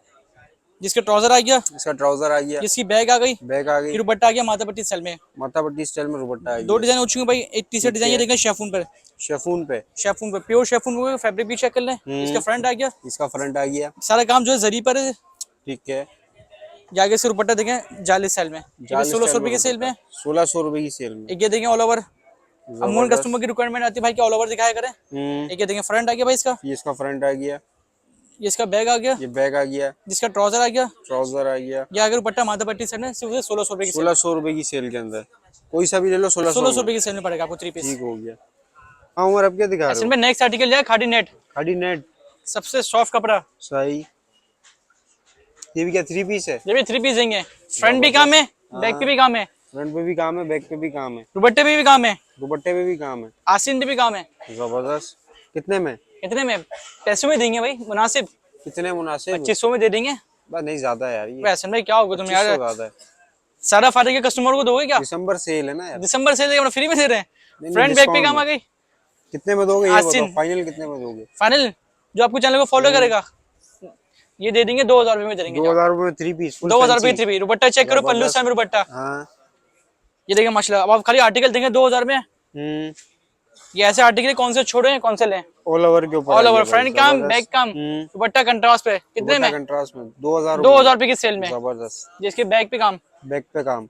जिसका ट्राउजर आ गया, इसका ट्राउजर आ गया। जिसकी बैग आ गई, बैग आ गई। ये दुपट्टा आ गया माथा पट्टी स्टाइल में। माथा पट्टी स्टाइल में दुपट्टा आ दो गया। डिजाइन हो चुके हैं भाई। एक टी शर्ट डिजाइन ये देखें शेफून पर, शेफून पे। शेफून पे प्योर शेफून, फैब्रिक भी चेक कर लें। इसका फ्रंट आ गया, इसका फ्रंट आ गया। सारा काम जो है जरी पर है। ठीक है। ये आगे से दुपट्टा देखें जाली स्टाइल में, 1600 रुपये की सेल में। 1600 रुपए की सेल में। एक ये देखें ऑल ओवर, अमूल कस्टमर की रिक्वायरमेंट आती है भाई कि ऑल ओवर दिखाया करें। एक ये देखें फ्रंट आ गया भाई इसका, ये इसका फ्रंट आ गया। ये इसका बैग आ गया, ये बैग आ गया। जिसका ट्राउजर आ गया, ट्राउजर आ गया। ये आगे दुपट्टा माथा पट्टी सेल में सिर्फ 1600 रुपये की सेल। 1600 रुपए की सेल के अंदर कोई सा भी ले लो 1600 रुपये की सेल में पड़ेगा आपको 3 पीस। ठीक हो गया। हाँ उमर अब क्या दिखा रहे असल हो? में नेक्स्ट आर्टिकल है खादी नेट, खादी नेट। सबसे सॉफ्ट कपड़ा। सही। ये भी क्या 3 पीस है? ये भी 3 पीस देंगे, फ्रंट भी काम है, बैक पे भी काम है, फ्रंट पे भी काम है, बैक पे भी काम है, दुपट्टे पे भी काम है, दुपट्टे पे भी काम है। आस्तीन पे भी काम है। जबरदस्त। कितने में? कितने में? पैसों में देंगे भाई, मुनासिब कितने मुनासिब? 2500 में दे देंगे। बस नहीं ज्यादा है यार ये। ऐसे में क्या होगा तुम यार, ज्यादा है। सारा फायदा के कस्टमर को दोगे क्या? दिसंबर सेल है ना यार। दिसंबर से फ्री में दे रहे हैं, नहीं, फ्रंट बैक पे discount काम आ में। गई। कितने में दोगे ये आस्तीन। बताओ, फाइनल कितने में दोगे? फाइनल जो आपको चैनल को फॉलो करेगा ये दे देंगे 2000 रुपये में दे देंगे। 2000 रुपए में 3 पीस। 2000 रुपये 3 पीस। दुपट्टा चेक करो, पल्लू सा में दुपट्टा। हाँ। ये देखिए माशाल्लाह। अब आप खाली आर्टिकल देंगे 2000 में। ये ऐसे आर्टिकल कौन से छोड़े हैं, कौन से लें? ऑल ओवर के ऊपर। ऑल ओवर, फ्रंट काम, बैक काम, दुपट्टा कंट्रास्ट पे। कितने में? कंट्रास्ट में 2000 रुपये की सेल में, जबरदस्त। जिसके बैक पे काम, बैक पे काम।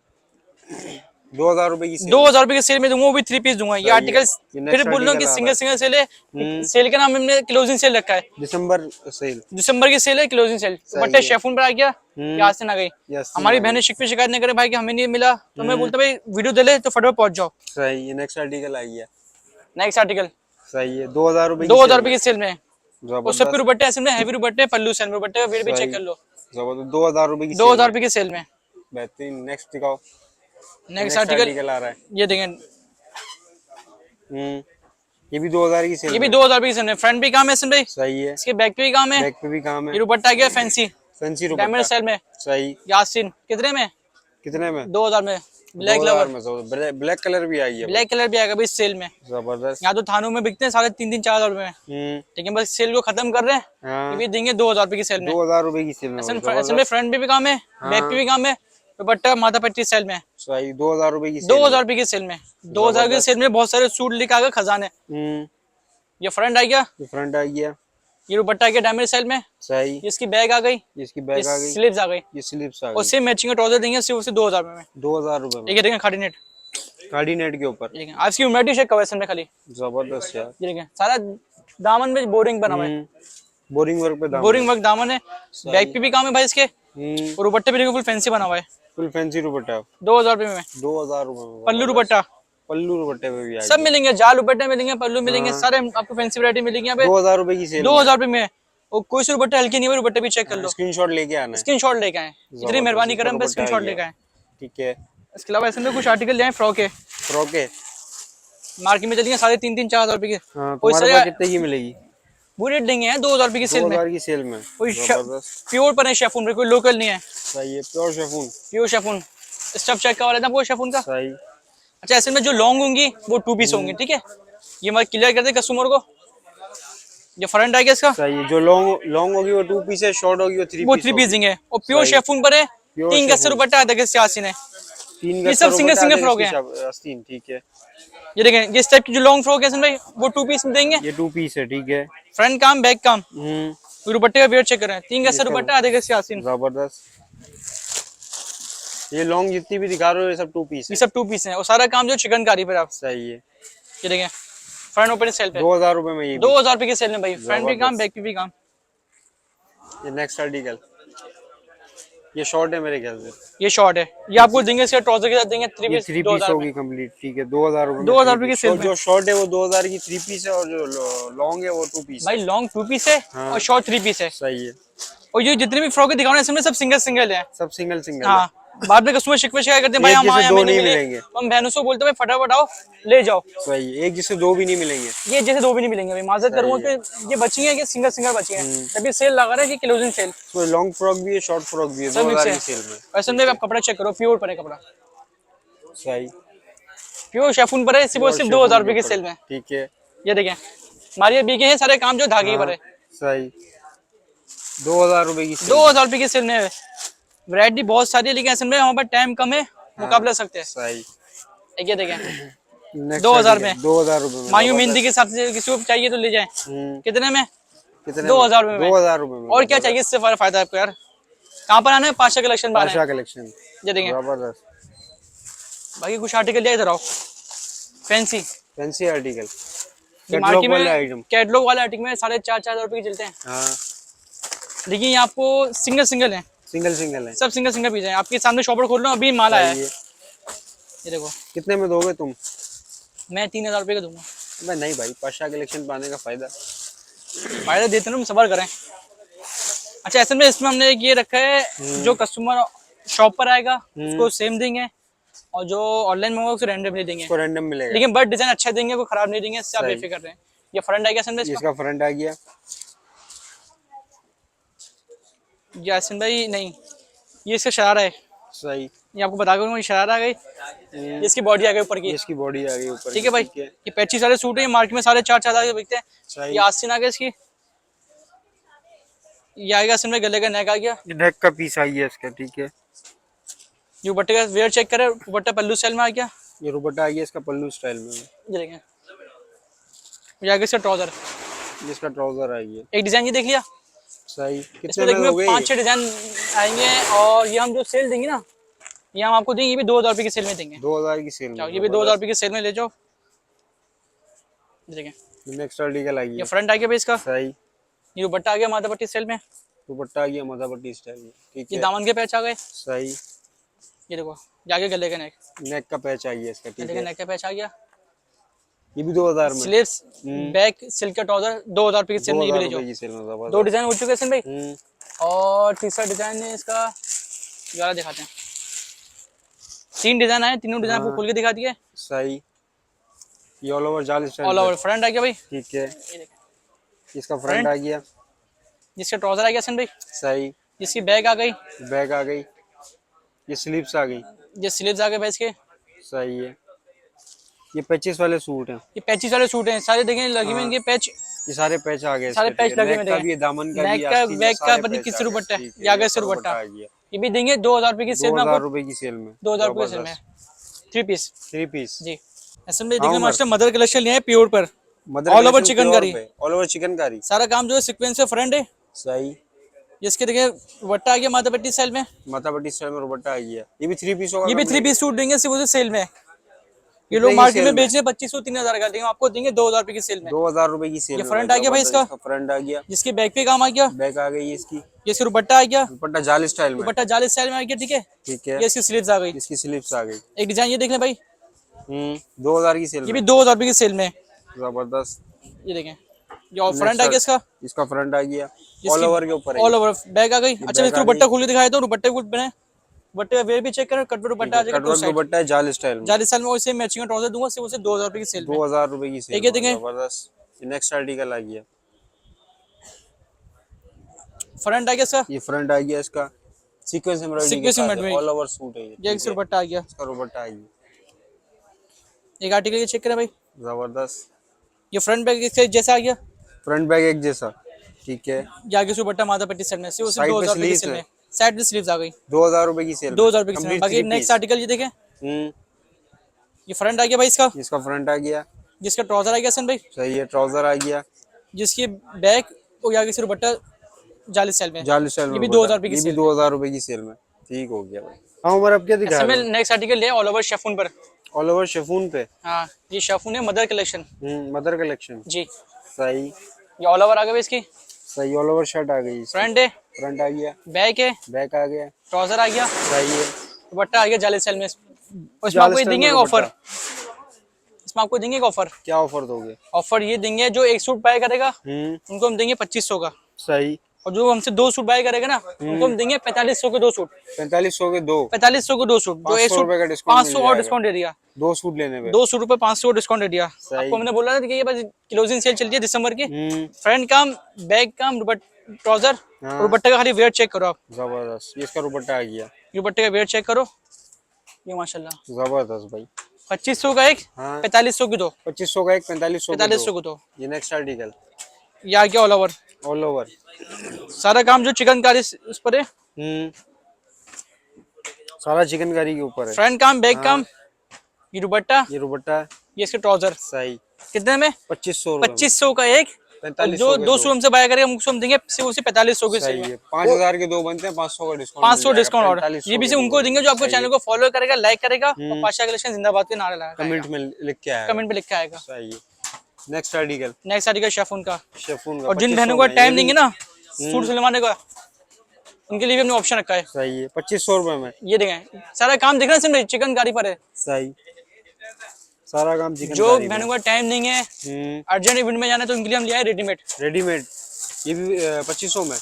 2000 रुपए की सेल। 2000 रुपये की सेल में दूंगा, वो भी 3 पीस दूंगा। ये आर्टिकल फिर बोल रहा हूँ कि सिंगल सिंगल सेल है। सेल का नाम हमने क्लोजिंग सेल रखा है, दिसंबर सेल। दिसंबर की सेल है, क्लोजिंग सेल। दुपट्टे शेफून पर आ गया, यहाँ से ना गई। हमारी बहनें शिकवे शिकायत नहीं करे भाई कि हमें नहीं मिला, तो मैं बोलता भाई वीडियो दे ले तो फटाफट पहुंच जाओ। सही। नेक्स्ट आर्टिकल आ गया। नेक्स्ट आर्टिकल सही है। 2000 रुपए 2000 रुपये की सेल में। और जबरदस्त। सबके दुपट्टे ऐसे में हैवी दुपट्टे, पल्लू सेल में दुपट्टे, फिर भी चेक कर लो। जबरदस्त। 2000 रुपए की 2000 रुपये की सेल में। बेहतरीन। नेक्स्ट दिखाओ। नेक्स्ट आर्टिकल आ रहा है। ये देखें, ये भी 2000 की सेल। ये भी 2000 रुपये की सेल में। फ्रंट भी काम है इसमें, सही है। इसके बैक पे भी काम है, बैक पे भी काम है। ये दुपट्टा आ गया फैंसी, फैंसी डायमंड दुपट्टा। स्टाइल में। सही। यासीन कितने में? कितने में? 2000 में। ब्लैक 2000 लवर, में। ब्लैक कलर भी आई है भाई। ब्लैक कलर भी आएगा भाई सेल में। जबरदस्त। यहाँ तो थानों में बिकते हैं 3,500-4,000 रुपए में, लेकिन बस सेल को खत्म कर रहे हैं। ये हाँ। भी देंगे 2000 रुपए की सेल में। 2000 रुपए की सेल में ऐसे भाई, ऐसे में जबरदस्त। फ्रंट पे भी काम है, बैक पे भी काम है, दुपट्टा माथा पट्टी सेल में। सही। 2000 रुपए की सेल 2000 में। रुपए की सेल में, 2000 की जबरदस्त। सेल में बहुत सारे सूट लेके आ गए खजाने। ये फ्रंट आ गया, ये फ्रंट आ गया। ये दुपट्टा आ गया डायमंड सेल में। सही। ये इसकी बैग आ गई, ये इसकी ये बैग आ गई। स्लीव्स आ गई, ये स्लीव्स आ और गई। सेम मैचिंग का ट्राउजर देंगे सिर्फ उसे 2000 रुपए में। 2000 रुपए में। ये देखेंगे खाड़ी नेट, खाड़ी नेट के ऊपर। ये देखेंगे आज की ह्यूमिडिटी चेक कवर में खाली। जबरदस्त यार। ये देखेंगे सारा दामन में बोरिंग बना हुआ है, बोरिंग वर्क पे दाम। बोरिंग वर्क दामन है। बैक पे भी काम है भाई इसके, और दुपट्टे भी फुल फैंसी बना हुआ है। फुल फैंसी दुपट्टा। 2000 रुपए में। 2000 रुपए में। पल्लू दुपट्टा पल्लू दुपट्टे पे भी आ सब मिलेंगे, जाल दुपट्टे मिलेंगे, पल्लू मिलेंगे, सारे आपको फैंसी वैरायटी मिलेगी यहाँ पे 2000 रुपए की सेल। 2000 रुपए में। और कोई से दुपट्टे हल्के नहीं हुए, दुपट्टे भी चेक कर लो, स्क्रीनशॉट लेके आना है। स्क्रीनशॉट लेके आए, इतनी मेहरबानी करें हम पे दुपट्टा आ स्क्रीनशॉट गया। लेके आए। ठीक है। इसके अलावा ऐसे में कुछ आर्टिकल ले आए फ्रॉक के, फ्रॉक है। मार्केट में चलिए 3,500-4,000 रुपए के। हाँ, कोई तुम्हारे सारे पास कितने की मिलेगी? वो रेट देंगे हैं 2000 रुपए की सेल में। 2000 की सेल में। कोई जबरदस्त। प्योर पर है शेफून पे, कोई लोकल नहीं है, सही है। Pure chiffon. Pure chiffon. Stuff check करवा लेना वो शेफून का। सही। अच्छा ऐसे में जो लॉन्ग होंगी वो 2 पीस होंगी, ठीक है, ये मैं क्लियर कर दे कस्टमर को। ये फ्रंट आ गया इसका, सही है। जो लॉन्ग लॉन्ग होगी वो 2 पीस है, शॉर्ट होगी वो 3 वो पीस 3 पीस देंगे, और प्योर सही। शेफून पर है। प्योर 3 गज से शेफून। दुपट्टा आता है सियासी ने। 3 ये सब सिंगल सिंगल फ्रॉक है। आस्तीन। ठीक है। ये देखें इस टाइप की जो लॉन्ग फ्रॉक है इसमें भाई वो 2 पीस में देंगे, ये 2 पीस है। ठीक है। फ्रंट काम बैक काम। हम्म। दुपट्टे का वेट चेक करें, 3 गज से दुपट्टा आधे गज सियासी। जबरदस्त। ये लॉन्ग जितनी भी दिखा रहे हो ये सब 2 पीस ये है। सब 2 पीस है, और सारा काम जो चिकनकारी पर आप। सही है। ये देखें फ्रंट ओपन सेल पे 2000 रुपए में। ये 2000 रुपए की सेल में भाई, फ्रंट भी काम बैक भी काम। ये नेक्स्ट आर्टिकल। ये शॉर्ट है मेरे ख्याल से। ये शॉर्ट है, ये आपको देंगे इसके ट्राउजर के साथ देंगे 3 ये पीस 3 पीस 2000 होगी कंप्लीट। ठीक है। 2000 रुपए में 2000 3 रुपए की पीस। सेल और में। जो शॉर्ट है वो 2000 की 3 पीस है, और जो लॉन्ग है वो 2 पीस भाई लॉन्ग 2 पीस है हाँ। और शॉर्ट 3 पीस है। सही है। और ये जितने भी फ्रॉक दिखाओ ना इसमें सब सिंगल सिंगल है। सब सिंगल सिंगल हाँ, बाद में कस्टमर शिकवे शिकायत करते हैं भाई एक हमारे जैसे यहाँ दो हमें नहीं नहीं मिले, मिलेंगे। तो हम बहनों से बोलते हैं भाई फटाफट आओ ले जाओ। सही है। एक जैसे 2 भी नहीं मिलेंगे। ये जैसे 2 भी नहीं मिलेंगे भाई, माजरत करूंगा कि ये बची है कि सिंगल सिंगल बची है, तभी सेल लगा रहा है कि क्लोजिंग सेल। तो लॉन्ग फ्रॉक भी है, शॉर्ट फ्रॉक भी है, सब मिक्स 2000 है। की सेल में। वैसे में आप कपड़ा चेक करो, प्योर पर है कपड़ा, सही। प्योर शेफून पर है, सिर्फ 2000 रुपए की सेल में। ठीक है। ये देखें हमारे बीके हैं सारे काम जो धागे पर है। सही। 2000 रुपए की सेल। 2000 रुपए की सेल में वैरायटी बहुत सारी है, लेकिन ऐसे में हमारे पास टाइम कम है, मुकाबला सकते हैं। सही। ये देखें Next 2000 आर्टिकल, में। 2000 रुपए में। मायू मेहंदी के साथ से किसी को चाहिए तो ले जाए। कितने में? कितने? 2000 रुपए में। 2000 रुपए में। और क्या चाहिए इससे फायदा आपको यार। कहाँ पर आना है? पाशा कलेक्शन पर आना है। पाशा कलेक्शन। ये देखें जबरदस्त। बाकी कुछ आर्टिकल ले इधर आओ, fancy fancy article. Market catalogue वाले में आइटम। कैटलॉग वाले आर्टिकल में 4,500 रुपए के चलते हैं। हाँ। देखिए ये आपको सिंगल सिंगल है, सिंगल सिंगल है। सब सिंगल सिंगल पीस है। आपके सामने शॉपर खोल रहा हूँ, अभी माल आया है। सही है। ये देखो कितने में दोगे तुम? मैं 3000 रुपए का दूंगा। मैं नहीं भाई, पाशा कलेक्शन पाने का फायदा। फायदा देते ना, सबर करें। अच्छा ऐसे में इसमें हमने ये रखा है जो कस्टमर शॉप पर आएगा उसको सेम देंगे, और जो ऑनलाइन मंगवाएगा उसको रैंडमली देंगे, इसको रैंडम मिलेगा। लेकिन बट डिजाइन अच्छा देंगे, कोई खराब नहीं देंगे, इससे आप सही। बेफिक्र रहें। ये फ्रंट आ गया संदेश, इसका फ्रंट आ गया। यासिन भाई नहीं, ये इसका शरारा है। सही। ये आपको बता दूंगा, ये शरारा आ गई, ये इसकी बॉडी आ गई ऊपर की। इसकी बॉडी आ गई ऊपर। ठीक है भाई, ये 25 सारे सूट है, मार्केट में 4,500 के बिकते हैं। सही। ये आस्तीन आ गया इसकी, ये आएगा सिम में गले का नेक आ गया। ये नेक का पीस आई है इसका। ठीक है। ये दुपट्टे का वेयर चेक करें, दुपट्टा पल्लू स्टाइल में आ गया। ये दुपट्टा आ गया इसका पल्लू स्टाइल में। ये देखें, ये आगे इसका ट्राउजर, इसका ट्राउजर आ गया। एक डिजाइन ये देख लिया। सही। इसमें कितने में देखिए दोगे? 5-6 डिजाइन आएंगे, और ये हम जो सेल देंगे ना, ये हम आपको देंगे, ये भी 2000 रुपए की सेल में देंगे। 2000 की सेल जाओ, में। ये भी 2000 रुपए की सेल में ले जाओ। ये देखें नेक्स्ट आर्टिकल आई ये है। फ्रंट आ गया भाई इसका, सही। ये दुपट्टा आ गया माथा पट्टी सेल में, दुपट्टा आ गया माथा पट्टी स्टाइल में। ठीक ये है। दामन के पैच आ गए। सही। ये देखो जाके गले का नेक, नेक का पैच आ गया इसका। ये ठीक देखें है। नेक का पैच आ गया। ये भी 2000 में। स्लीव्स बैक सिल्क का ट्राउजर 2000 रुपए की सेल में, ये भी 2000 ले जाओ। रुपए की सेल में। 2 जबरदस्त। डिजाइन हो चुके हैं इसमें भाई, और तीसरा डिजाइन है इसका, ये वाला दिखाते हैं। 3 डिजाइन आए, तीनों डिजाइन आपको खोल के दिखा दिए। सही। ये ऑल ओवर जाल स्टाइल। ऑल ओवर फ्रंट आ गया भाई, ठीक है। ये देखें इसका फ्रंट आ गया। जिसका ट्राउजर आ गया सन भाई, सही। जिसकी बैग आ गई, बैक आ गई, ये स्लीव्स आ गई। ये स्लीव्स आ गए भाई इसके। सही है। ये पैचेस वाले सूट हैं। ये पैचेस वाले सूट हैं सारे, देखें लगे हुए हाँ, इनके पैच, ये सारे पैच आ गए सारे इसके, ठीक पैच है। लगे नेक हुए का देखें, भी है, दामन का भी, नेक का, आस्तीन का, बैक का, सारे पता नहीं पैच किस आ से गए, दुपट्टा है, ठीक ये है। आ गया इसका इससे दुपट्टा। दुपट्टा आ गया ये भी देंगे 2000 रुपए की सेल में 2000 आपको, रुपए की सेल में। 2000 रुपए की सेल में, जबरदस्त। 3 पीस 3 पीस। जी। ऐसे में हाँ देखिए उमर, मास्टर मदर कलेक्शन लिया है प्योर पर, mother all over collection pure chikankari, पे, ऑल ओवर चिकनकारी। सारा काम जो है सीक्वेंस से फ्रंट है। सही। जिसके देखिए दुपट्टा आ गया माथा पट्टी सेल में, माथा पट्टी स्टाइल में दुपट्टा आ गया। ये भी 3 पीस होगा ये भी 3 complete? पीस सूट देंगे सिर्फ उसे सेल में। ये कितने लोग की मार्केट सेल में में? बेच रहे हैं 2500-3000 का, लेकिन आपको देंगे 2000 रुपए की सेल में। 2000 रुपए की सेल ये में फ्रंट आ गया भाई इसका, फ्रंट आ गया। जिसके बैक पे काम आ गया, बैक आ गई इसकी। ये इसका दुपट्टा आ गया, दुपट्टा जाली स्टाइल में, दुपट्टा जाली स्टाइल में आ गया, ठीक है। ठीक है। ये इसकी स्लीव्स आ गई, इसकी स्लीव्स आ गई। एक डिजाइन ये देख लें भाई, 2000 की सेल ये में। भी 2000 रुपए की सेल में। जबरदस्त। ये देखें, ये फ्रंट आ गया इसका, इसका फ्रंट आ गया, ऑल ओवर के ऊपर है। ऑल ओवर बैक आ गई। अच्छा back इसको आ दुपट्टा खोल के दिखाया तो दुपट्टे को बने, दुपट्टे का वेयर भी चेक करो, कट दुपट्टा आ जाएगा, टू कटवर्क साइड दुपट्टा है जाली स्टाइल में। जाली स्टाइल में, वैसे मैचिंग का ट्राउजर दूंगा, सिर्फ उसे 2000 रुपए की सेल में। 2000 रुपए की सेल एक ये में। देखें, जबरदस्त। नेक्स्ट आर्टिकल आ गया, फ्रंट आ गया इसका, ये फ्रंट आ गया इसका, सीक्वेंस एम्ब्रॉयडरी के Sequence साथ embroidery। ऑल ओवर सूट है ये, ये ठीक इसका है। दुपट्टा आ गया। इसका दुपट्टा आ गया। एक आर्टिकल ये चेक करें भाई, जबरदस्त। ये फ्रंट बैक इसके जैसा आ गया, फ्रंट बैग एक जैसा, ठीक है। ये आगे से दुपट्टा माथा पट्टी सेल में, सिर्फ Side पे 2000 रुपए की sleeves सेल है। में। साइड में स्लीव्स आ गई, 2000 रुपए की सेल 2000 रुपए की सेल में। Complete बाकी 3 नेक्स्ट piece। आर्टिकल ये देखें, हम्म, ये फ्रंट आ गया भाई इसका, इसका फ्रंट आ गया। जिसका ट्राउजर आ गया सन भाई, सही है, ट्राउजर आ गया। जिसकी बैक और आगे से दुपट्टा जाली स्टाइल में, जाली स्टाइल में ये भी दुपट्टा। 2000 रुपए की ये भी सेल 2000 रुपए की सेल में, ठीक हो गया भाई। हाँ उमर, अब क्या दिखा ऐसे में रहे हो? नेक्स्ट आर्टिकल लिया ऑल ओवर शेफून पर। ऑल ओवर शिफॉन पे। हाँ ये शेफून है मदर कलेक्शन मदर कलेक्शन। जी। सही। ये ऑल ओवर आ गया भाई इसकी, सही, ऑल ओवर शर्ट आ गई। फ्रंट है, फ्रंट आ गया, बैक है, बैक आ गया। ट्राउजर आ गया, सही है। दुपट्टा आ गया जाली स्टाइल में। उसमें जाली आपको ये स्टाइल देंगे में ऑफर, दुपट्टा। इसमें आपको देंगे एक ऑफर। क्या ऑफर दोगे? ऑफर ये देंगे, जो एक सूट बाय करेगा उनको हम देंगे 2500 का, सही। और जो हमसे 2 सूट बाय करेगा ना उनको हम देंगे 4500 के 2 सूट, 4500 के 2। 4500 के 2 सूट, जो एक 500 सूट रुपए का डिस्काउंट 500 और डिस्काउंट दे दिया, 2 सूट लेने पे। 2 सूट पे 500 डिस्काउंट दे दिया। सही। आपको मैंने बोला था कि ये बस क्लोजिंग सेल चलती है दिसंबर की। हम्म, फ्रंट काम, बैक काम, ट्राउजर हाँ। और दुपट्टे का खाली वेयर चेक करो आप, जबरदस्त। ये इसका दुपट्टा आ गया। दुपट्टे का वेयर चेक करो, ये माशाल्लाह। जबरदस्त भाई। 2500 का एक, हाँ। 4500 की 2, 2500 का एक, 4500 का 4500 दो। को 2। ये नेक्स्ट आर्टिकल, ये आ गया ऑल ओवर, ऑल ओवर। सारा काम जो चिकनकारी उस पर है, सारा चिकनकारी के ऊपर है। फ्रंट काम, बैक काम, ये दुपट्टा, ये दुपट्टा। ये इसके ट्राउजर। सही। कितने में? 2500 2500 का एक, और 4500 जो के 2 दो। सूट हमसे बाय करेगा उसको हम देंगे सिर्फ उसे 4500 की सही सेल है। में। 5000 के 2 बनते हैं, 500 का डिस्काउंट। 500 डिस्काउंट और 4500 ये भी के सिर्फ दो उनको देंगे जो आपको सही चैनल को फॉलो करेगा, लाइक करेगा और पाशा कलेक्शन जिंदाबाद के नारे लगाएगा, कमेंट में लिख के आएगा। कमेंट पे लिख के आएगा। सही है। Next article, next article chiffon का, शेफून का। और जिन 2500 बहनों को में, टाइम ये देंगे भी- ना सूट सिलवाने का, उनके लिए भी हमने ऑप्शन रखा है। सही है। 2500 रुपए में। ये देखें सारा काम देखना सिर्फ चिकनकारी पर है। सही। सारा काम चिकन। जो बहनों को टाइम नहीं है, हम्म, अर्जेंट इवेंट में जाना है, तो उनके लिए हम लिया है रेडीमेड। रेडीमेड। ये भी 2500 में।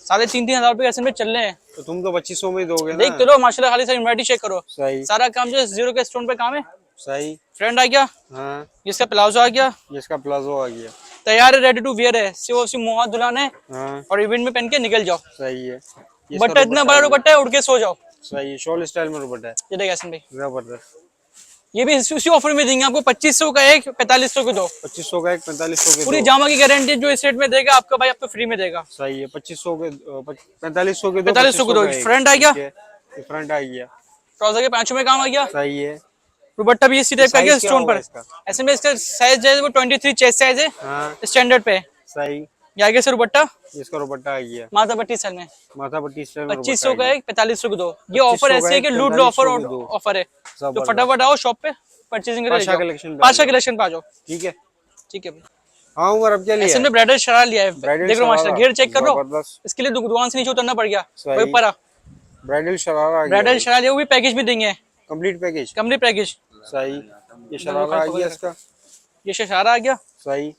3,500 रुपए ऐसे में चल रहे हैं। तो तुम तो 2500 में ही दोगे ना। देख तो लो माशाल्लाह, खाली सारी इन्वाइटी चेक करो, सही। सारा काम जो है जीरो के स्टोन पे काम है। सही। फ्रंट आ गया, हाँ, इसका प्लाजो आ गया, ये इसका प्लाजो आ गया। तैयार है, रेडी टू वियर है, सिर्फ मुंह हाथ धुलाना है हाँ, और इवेंट में पहन के निकल जाओ। सही है। ये इसका बट्टा इतना बड़ा दुपट्टा है, उड़ के सो जाओ। सही है। शॉल स्टाइल में दुपट्टा है। ये देखिए हसन भाई, जबरदस्त। ये भी उसी ऑफर में देंगे आपको 2500 का एक, 4500 के 2। 2500 का एक, 4500 के पूरी 2। जामा की गारंटी जो इस रेट में देगा आपका भाई, आपको फ्री में देगा। सही है। 2500 के 4500 के 2, 4500 के 2। एक। फ्रंट आ गया, ठीक है। ये फ्रंट आ गया। ट्राउजर के पांचों में काम आ गया, सही है। दुपट्टा भी इसी टाइप का गया साइज क्या स्टोन होगा पर। इसका? ऐसे में इसका साइज जो है वो 23 चेस्ट साइज है, हाँ, स्टैंडर्ड पे। सही। ये आगे से दुपट्टा ये इसका दुपट्टा आ गया। माथा पट्टी साल में माथा पट्टी स्टाइल में 2500 दुपट्टा का आ एक, 4500 के 2। ये ऑफर 2500 ऐसे है कि लूट लो ऑफर, 4500 के दो। ऑफर है। तो जबरदस्त। फटाफट आओ शॉप पे, परचेजिंग पाशा कलेक्शन पे आ पाशा जाओ। कलेक्शन पे आ जाओ। गया। ठीक है। ठीक है भाई, हाँ उमर, अब क्या लिया ऐसे है? में ब्राइडल शरारा लिया है, ब्राइडल देख लो मास्टर, शरारा। घेर चेक कर लो। जबरदस्त। इसके लिए दुकान से नीचे उतरना पड़ गया, सही। वही ऊपर आ। ब्राइडल शरारा आ गया। ब्राइडल शरारा लिया, वो भी पैकेज भी देंगे, कंप्लीट पैकेज। Company package. सही। ये शरारा आ गया इसका। ये शरारा आ गया, सही।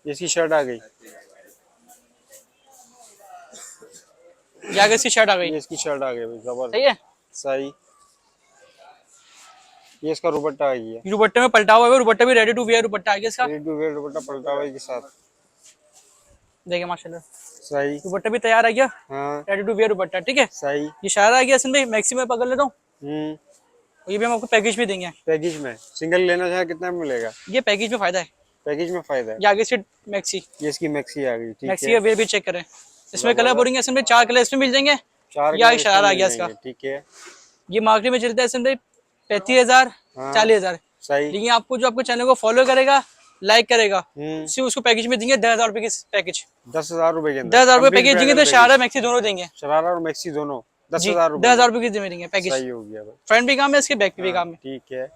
ये इसकी शर्ट आ गई। ये आगे इसकी शर्ट आ गई। ये इसकी शर्ट आ गई भाई, जबरदस्त। सही है। सही। ये इसका दुपट्टा आ गया। ये दुपट्टे में पलटा हुआ है, दुपट्टा भी रेडी टू वियर दुपट्टा आ गया इसका। रेडी टू वेयर दुपट्टा पलटा हुआ है के साथ। देखिए माशाल्लाह, सही। दुपट्टा भी तैयार आ गया, हाँ रेडी टू वेयर दुपट्टा, ठीक है। सही। ये शरारा आ गया हसन भाई, मैक्सी में पकड़ लेता हूँ, हम्म। ये भी हम आपको पैकेज भी देंगे। पैकेज में सिंगल लेना चाहे कितना में मिलेगा? ये पैकेज में फायदा है, पैकेज में फायदा है। ये आगे से मैक्सी, ये इसकी मैक्सी आ गई, ठीक मैक्सी है। का वेयर भी चेक करें, इसमें कलर बोलेंगे हसन भाई 4 कलर इसमें मिल जाएंगे। चार ये आगे कलर शरारा आ इसमें गया मिल इसका, जाएंगे, ठीक है। ये मार्केट में चलता है हसन भाई 35,000 हाँ। 40,000, सही। लेकिन आपको जो आपको चैनल को फॉलो करेगा, लाइक करेगा, हम्म। उसी उसको पैकेज में देंगे 10,000 रुपए की पैकेज, 10,000 रुपए के अंदर 10,000 रुपए complete पैकेज देंगे, bridal तो शरारा package। मैक्सी दोनों देंगे शरारा और मैक्सी दोनों जी। 10,000 रुपए 10,000 में। रुपए की देंगे पैकेज, सही हो गया भाई। फ्रंट भी काम है इसके, बैक पे भी हाँ, काम है। ठीक है।